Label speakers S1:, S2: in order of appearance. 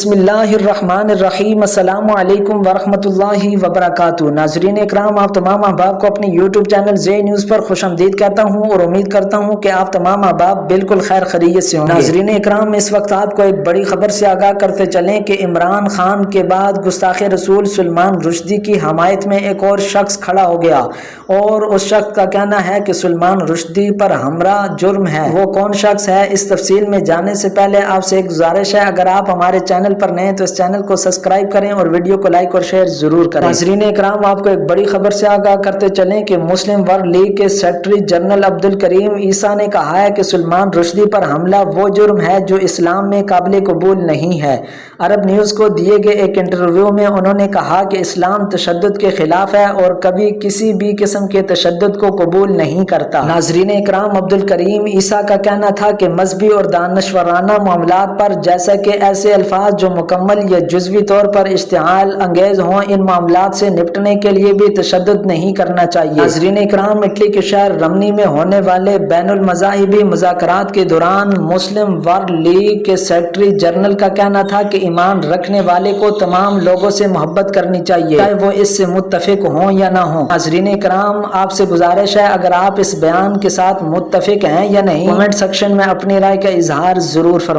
S1: बिस्मिल्लाहिर्रहमानिर्रहीम। अस्सलामु अलैकुम वरहमतुल्लाहि वबरकातुहू। नाजरीन इकराम, आप तमाम अहबाब को अपने यूट्यूब चैनल जे न्यूज़ पर खुशामदीद कहता हूँ और उम्मीद करता हूँ कि आप तमाम अहबाब बिल्कुल खैर खैरियत से होंगे। नाजरीन इकराम, इस वक्त आपको एक बड़ी खबर से आगाह करते चलें कि इमरान खान के बाद गुस्ताखे रसूल सलमान रुश्दी की हमायत में एक और शख्स खड़ा हो गया और उस शख्स का कहना है कि सलमान रुश्दी पर हमला जुर्म है। वो कौन शख्स है, इस तफसील में जानने से पहले आपसे एक गुजारिश है, अगर आप हमारे चैनल पर नए हैं तो इस चैनल को सब्सक्राइब करें और वीडियो को लाइक और शेयर जरूर करें। नाज़रीन इकराम, आपको एक बड़ी खबर से आगाह करते चलें कि मुस्लिम वर्ल्ड लीग के सेक्रेटरी जनरल अब्दुल करीम ईसा ने कहा है कि सलमान रुश्दी पर हमला वो जुर्म है जो इस्लाम में काबिल कबूल नहीं है। अरब न्यूज़ को दिए गए एक इंटरव्यू में उन्होंने कहा कि इस्लाम तशद्दुद के खिलाफ है और कभी किसी भी किस्म के तशद्दुद को कबूल नहीं करता। नाज़रीन इकराम, अब्दुल करीम ईसा का कहना था कि मजहबी और दानश्वराना मामलात पर, जैसा कि ऐसे अल्फाज जो मुकम्मल या जुज़वी तौर पर इश्तिहाल अंगेज हों, इन मामलात से निपटने के लिए भी तशद्दुद नहीं करना चाहिए। नाज़रीन इकराम, इटली के शहर रमनी में होने वाले बैनुल मज़ाहिबी मुज़ाकरात के दौरान मुस्लिम वर्ल्ड लीग के सेक्रेटरी जनरल का कहना था कि ईमान रखने वाले को तमाम लोगों से मोहब्बत करनी चाहिए, चाहे वो इससे मुत्तफिक हों या ना हों। नाज़रीन इकराम, आपसे गुजारिश है, अगर आप इस बयान के साथ मुत्तफिक हैं या नहीं, कमेंट सेक्शन में अपनी राय का इजहार जरूर फरमाएं।